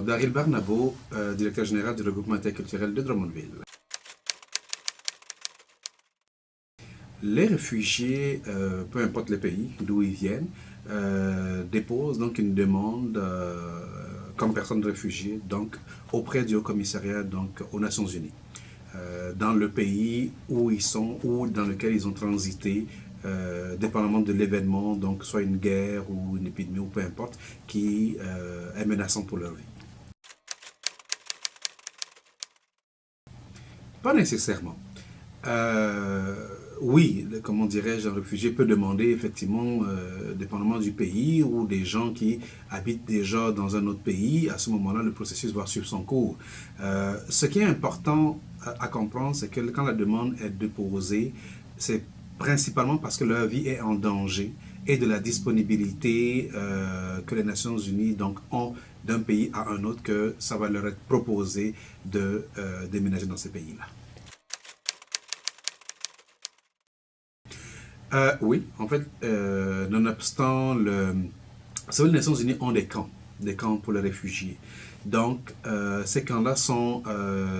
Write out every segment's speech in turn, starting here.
Daryl Barnabo, directeur général du regroupement interculturel de Drummondville. Les réfugiés, peu importe le pays d'où ils viennent, déposent donc une demande comme personne réfugiée donc, auprès du Haut-Commissariat donc, aux Nations Unies. Dans le pays où ils sont ou dans lequel ils ont transité, dépendamment de l'événement, donc soit une guerre ou une épidémie ou peu importe, qui est menaçante pour leur vie. Pas nécessairement. Oui, comment dirais-je, un réfugié peut demander effectivement, dépendamment du pays ou des gens qui habitent déjà dans un autre pays, à ce moment-là, le processus va suivre son cours. Ce qui est important à comprendre, c'est que quand la demande est déposée, c'est principalement parce que leur vie est en danger et de la disponibilité que les Nations Unies donc, ont d'un pays à un autre, que ça va leur être proposé de déménager dans ces pays-là. Oui, en fait, nonobstant les Nations Unies ont des camps pour les réfugiés. Donc, ces camps-là sont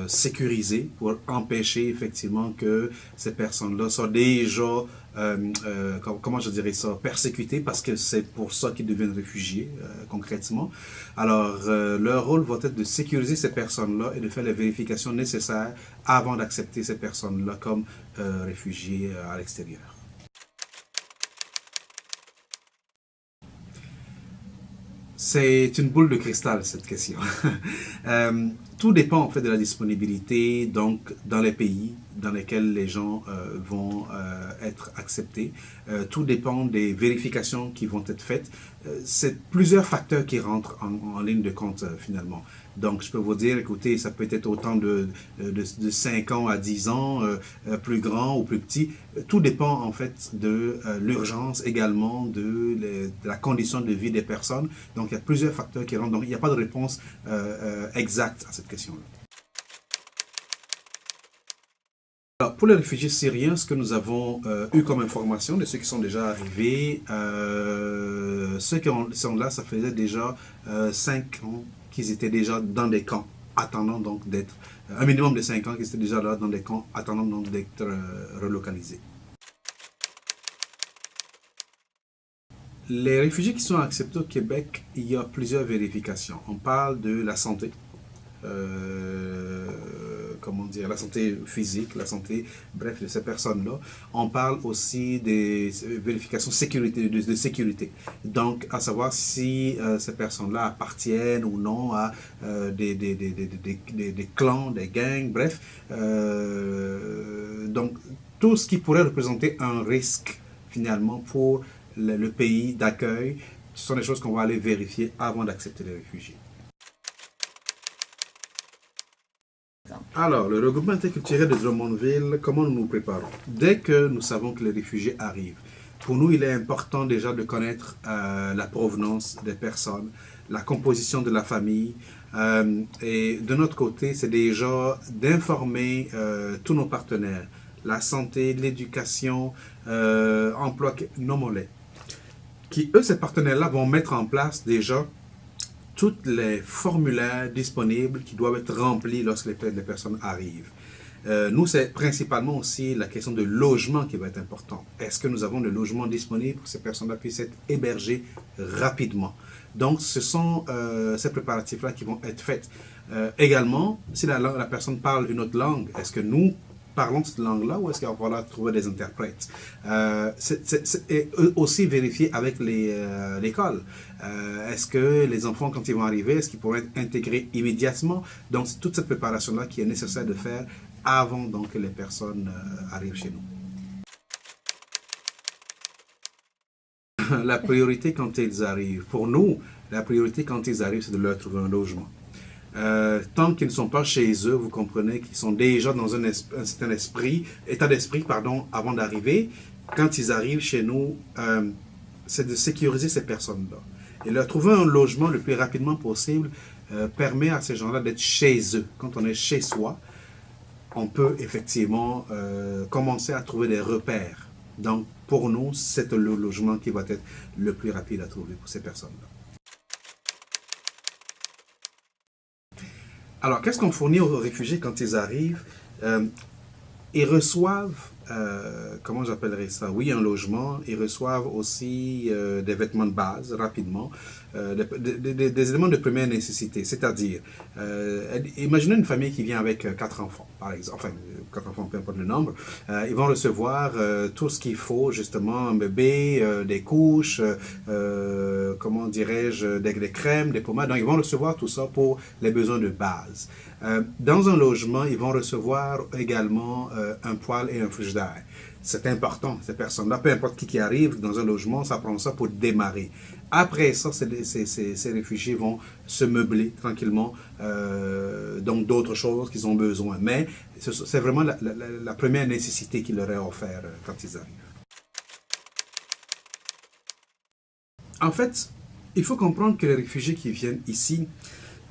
sécurisés pour empêcher effectivement que ces personnes-là soient déjà, comment je dirais ça, persécutées, parce que c'est pour ça qu'ils deviennent réfugiés, concrètement. Alors, leur rôle va être de sécuriser ces personnes-là et de faire les vérifications nécessaires avant d'accepter ces personnes-là comme réfugiés à l'extérieur. C'est une boule de cristal, cette question. Tout dépend en fait de la disponibilité donc dans les pays dans lesquels les gens vont être acceptés. Tout dépend des vérifications qui vont être faites. C'est plusieurs facteurs qui rentrent en ligne de compte finalement. Donc je peux vous dire, écoutez, ça peut être autant de 5 ans à 10 ans, plus grand ou plus petit. Tout dépend en fait de l'urgence également, de la condition de vie des personnes. Donc il y a plusieurs facteurs qui rentrent. Donc il n'y a pas de réponse exacte à cette question-là. Alors, pour les réfugiés syriens, ce que nous avons eu comme information de ceux qui sont déjà arrivés, ceux qui sont là, ça faisait déjà 5 ans qu'ils étaient déjà dans des camps, attendant donc d'être, un minimum de 5 ans qu'ils étaient déjà là dans des camps, attendant donc d'être relocalisés. Les réfugiés qui sont acceptés au Québec, il y a plusieurs vérifications. On parle de la santé. Comment dire, la santé physique, la santé, bref, de ces personnes-là. On parle aussi des vérifications de sécurité. Donc, à savoir si ces personnes-là appartiennent ou non à des clans, des gangs, bref. Donc, tout ce qui pourrait représenter un risque, finalement, pour le pays d'accueil, ce sont des choses qu'on va aller vérifier avant d'accepter les réfugiés. Alors, le regroupement interculturel de Drummondville, comment nous nous préparons? Dès que nous savons que les réfugiés arrivent, pour nous, il est important déjà de connaître la provenance des personnes, la composition de la famille. Et de notre côté, c'est déjà d'informer tous nos partenaires, la santé, l'éducation, emploi, nommons-les, qui, eux, ces partenaires-là, vont mettre en place déjà toutes les formulaires disponibles qui doivent être remplis lorsque les personnes arrivent. Nous, c'est principalement aussi la question de logement qui va être important. Est-ce que nous avons le logement disponible pour que ces personnes-là puissent être hébergées rapidement? Donc, ce sont ces préparatifs-là qui vont être faits. Également, si la personne parle une autre langue, est-ce que nous parlons cette langue-là ou est-ce qu'il va falloir trouver des interprètes? Et aussi vérifier avec l'école. Est-ce que les enfants, quand ils vont arriver, est-ce qu'ils pourront être intégrés immédiatement? Donc, c'est toute cette préparation-là qui est nécessaire de faire avant donc, que les personnes arrivent chez nous. La priorité quand ils arrivent, pour nous, la priorité quand ils arrivent, c'est de leur trouver un logement. Tant qu'ils ne sont pas chez eux, vous comprenez qu'ils sont déjà dans un certain état d'esprit, avant d'arriver. Quand ils arrivent chez nous, c'est de sécuriser ces personnes-là. Et leur trouver un logement le plus rapidement possible permet à ces gens-là d'être chez eux. Quand on est chez soi, on peut effectivement commencer à trouver des repères. Donc, pour nous, c'est le logement qui va être le plus rapide à trouver pour ces personnes-là. Alors, qu'est-ce qu'on fournit aux réfugiés quand ils arrivent? Euh, Ils reçoivent, comment j'appellerais ça? Oui, un logement. Ils reçoivent aussi des vêtements de base, rapidement, des éléments de première nécessité. C'est-à-dire, imaginez une famille qui vient avec quatre enfants, par exemple. Enfin, quatre enfants, peu importe le nombre. Ils vont recevoir tout ce qu'il faut, justement, un bébé, des couches, comment dirais-je, des crèmes, des pommades. Donc, ils vont recevoir tout ça pour les besoins de base. Dans un logement, ils vont recevoir également un poêle et un frigidaire. C'est important, ces personnes-là, peu importe qui arrive dans un logement, ça prend ça pour démarrer. Après ça, ces réfugiés vont se meubler tranquillement, donc d'autres choses qu'ils ont besoin. Mais c'est vraiment la première nécessité qui leur est offerte quand ils arrivent. En fait, il faut comprendre que les réfugiés qui viennent ici,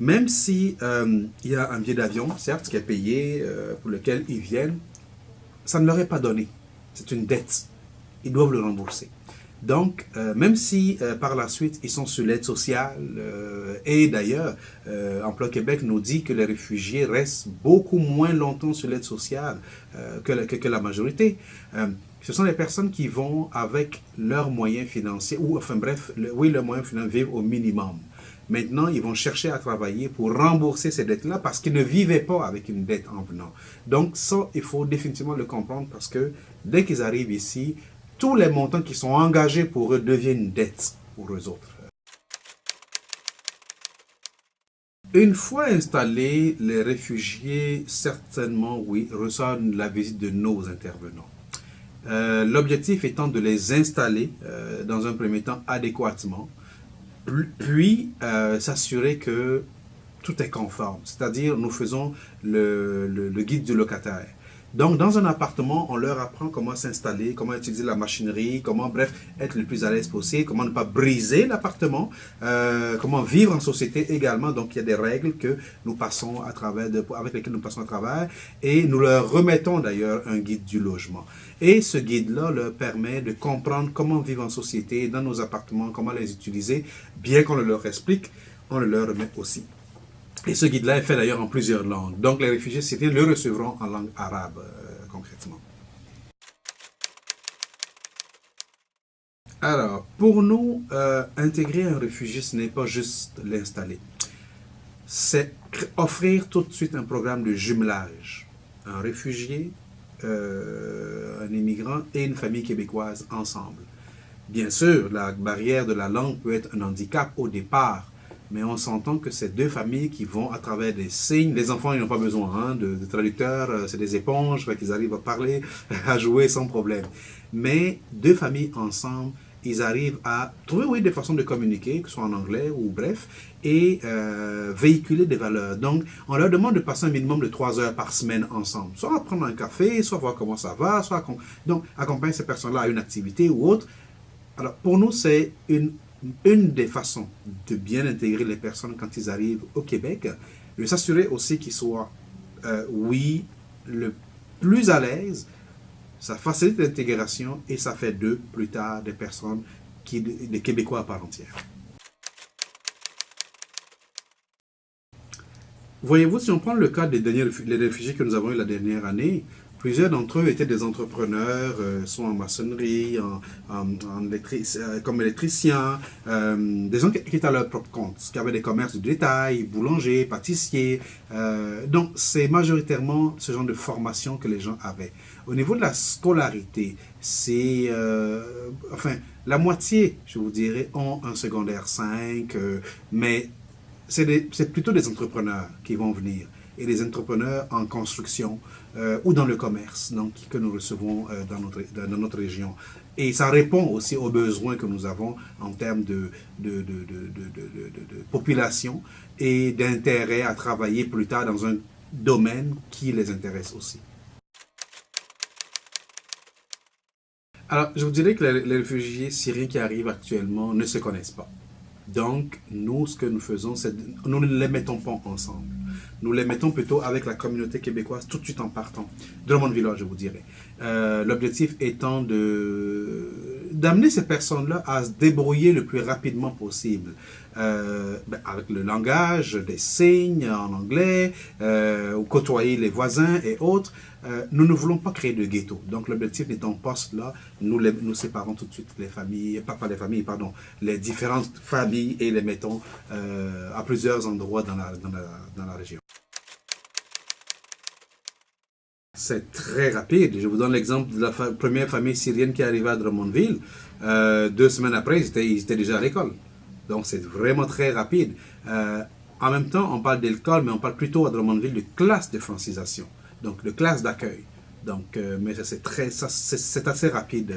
même si il y a un billet d'avion, certes, qui est payé, pour lequel ils viennent, ça ne leur est pas donné. C'est une dette. Ils doivent le rembourser. Donc, même si par la suite ils sont sur l'aide sociale, et d'ailleurs, Emploi Québec nous dit que les réfugiés restent beaucoup moins longtemps sur l'aide sociale que la majorité. Ce sont les personnes qui vont avec leurs moyens financiers, ou enfin bref, oui, leurs moyens financiers vivent au minimum. Maintenant, ils vont chercher à travailler pour rembourser ces dettes-là parce qu'ils ne vivaient pas avec une dette en venant. Donc ça, il faut définitivement le comprendre parce que dès qu'ils arrivent ici, tous les montants qui sont engagés pour eux deviennent une dette pour eux autres. Une fois installés, les réfugiés, certainement, oui, reçoivent la visite de nos intervenants. L'objectif étant de les installer dans un premier temps adéquatement, puis s'assurer que tout est conforme. C'est-à-dire, nous faisons le guide du locataire. Donc, dans un appartement, on leur apprend comment s'installer, comment utiliser la machinerie, comment, bref, être le plus à l'aise possible, comment ne pas briser l'appartement, comment vivre en société également. Donc, il y a des règles que nous passons à travers, avec lesquelles nous passons à travers, et nous leur remettons d'ailleurs un guide du logement. Et ce guide-là leur permet de comprendre comment vivre en société, dans nos appartements, comment les utiliser, bien qu'on le leur explique, on le leur remet aussi. Et ce guide-là est fait d'ailleurs en plusieurs langues. Donc les réfugiés cités le recevront en langue arabe, concrètement. Alors, pour nous, intégrer un réfugié, ce n'est pas juste l'installer. C'est offrir tout de suite un programme de jumelage. Un réfugié, un immigrant et une famille québécoise ensemble. Bien sûr, la barrière de la langue peut être un handicap au départ, mais on s'entend que c'est deux familles qui vont à travers des signes. Les enfants, ils n'ont pas besoin de traducteurs, c'est des éponges, fait qu'ils arrivent à parler, à jouer sans problème. Mais deux familles ensemble, ils arrivent à trouver, oui, des façons de communiquer, que ce soit en anglais ou bref, et véhiculer des valeurs. Donc, on leur demande de passer un minimum de 3 heures par semaine ensemble. Soit à prendre un café, soit voir comment ça va, soit donc accompagner ces personnes-là à une activité ou autre. Alors, pour nous, c'est une des façons de bien intégrer les personnes quand ils arrivent au Québec, de s'assurer aussi qu'ils soient, oui, le plus à l'aise. Ça facilite l'intégration et ça fait d'eux, plus tard, des personnes, des Québécois à part entière. Voyez-vous, si on prend le cas des les réfugiés que nous avons eu la dernière année, plusieurs d'entre eux étaient des entrepreneurs, soit en maçonnerie, comme électriciens, des gens qui étaient à leur propre compte, qui avaient des commerces de détail, boulangers, pâtissiers. Donc, c'est majoritairement ce genre de formation que les gens avaient. Au niveau de la scolarité, c'est, enfin, la moitié, je vous dirais, ont un secondaire 5, mais c'est plutôt des entrepreneurs qui vont venir et des entrepreneurs en construction ou dans le commerce donc, que nous recevons dans notre région. Et ça répond aussi aux besoins que nous avons en termes de population et d'intérêt à travailler plus tard dans un domaine qui les intéresse aussi. Alors, je vous dirais que les réfugiés syriens qui arrivent actuellement ne se connaissent pas. Donc, nous, ce que nous faisons, c'est nous ne les mettons pas ensemble. Nous les mettons plutôt avec la communauté québécoise tout de suite en partant. Drummondville, je vous dirais. L'objectif étant d'amener ces personnes-là à se débrouiller le plus rapidement possible. Avec le langage, des signes en anglais, ou côtoyer les voisins et autres. Nous ne voulons pas créer de ghetto. Donc l'objectif n'étant pas cela, nous séparons tout de suite les familles, pas les familles, pardon, les différentes familles et les mettons à plusieurs endroits dans la région. C'est très rapide. Je vous donne l'exemple de la première famille syrienne qui est arrivée à Drummondville. 2 semaines après, ils étaient déjà à l'école. Donc c'est vraiment très rapide. En même temps, on parle d'école, mais on parle plutôt à Drummondville de classe de francisation, donc de classe d'accueil. Donc, mais c'est assez rapide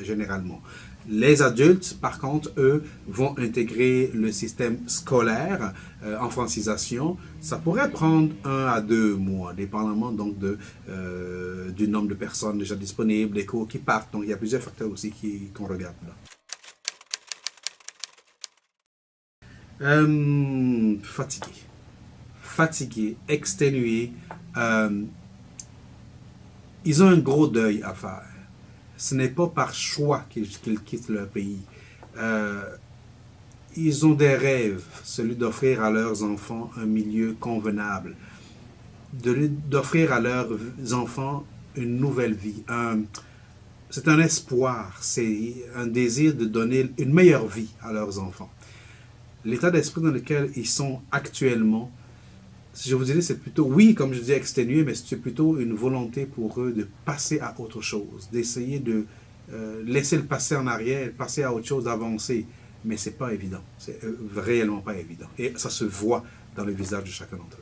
généralement. Les adultes, par contre, eux, vont intégrer le système scolaire en francisation. Ça pourrait prendre 1 à 2 mois, dépendamment donc du nombre de personnes déjà disponibles, des cours qui partent. Donc, il y a plusieurs facteurs aussi qu'on regarde là. Fatigué, exténué. Ils ont un gros deuil à faire. Ce n'est pas par choix qu'ils quittent leur pays. Ils ont des rêves, celui d'offrir à leurs enfants un milieu convenable, d'offrir à leurs enfants une nouvelle vie. C'est un espoir, c'est un désir de donner une meilleure vie à leurs enfants. L'état d'esprit dans lequel ils sont actuellement, je vous dirais, c'est plutôt, oui, comme je dis, exténué, mais c'est plutôt une volonté pour eux de passer à autre chose, d'essayer de laisser le passé en arrière, passer à autre chose, d'avancer. Mais c'est pas évident, c'est réellement pas évident. Et ça se voit dans le visage de chacun d'entre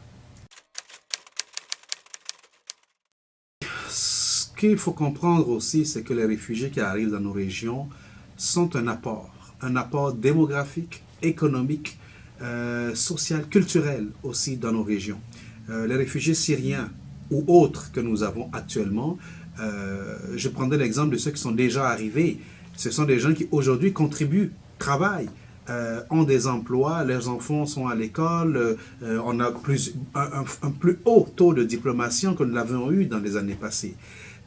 eux. Ce qu'il faut comprendre aussi, c'est que les réfugiés qui arrivent dans nos régions sont un apport démographique, économique, social, culturel aussi dans nos régions. Les réfugiés syriens ou autres que nous avons actuellement, je prendrai l'exemple de ceux qui sont déjà arrivés. Ce sont des gens qui aujourd'hui contribuent, travaillent, ont des emplois, leurs enfants sont à l'école, on a un plus haut taux de diplomation que nous l'avions eu dans les années passées.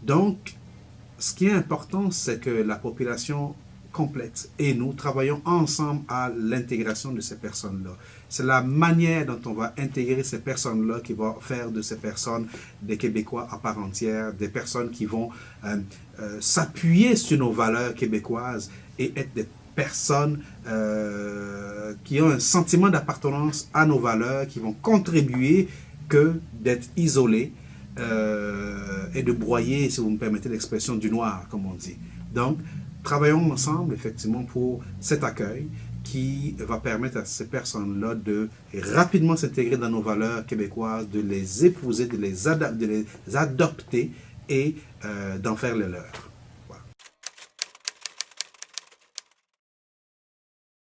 Donc, ce qui est important, c'est que la population complète et nous travaillons ensemble à l'intégration de ces personnes-là. C'est la manière dont on va intégrer ces personnes-là qui va faire de ces personnes des Québécois à part entière, des personnes qui vont s'appuyer sur nos valeurs québécoises et être des personnes qui ont un sentiment d'appartenance à nos valeurs, qui vont contribuer que d'être isolés et de broyer, si vous me permettez l'expression, du noir, comme on dit. Donc, travaillons ensemble, effectivement, pour cet accueil qui va permettre à ces personnes-là de rapidement s'intégrer dans nos valeurs québécoises, de les épouser, de les adopter et d'en faire les leurs.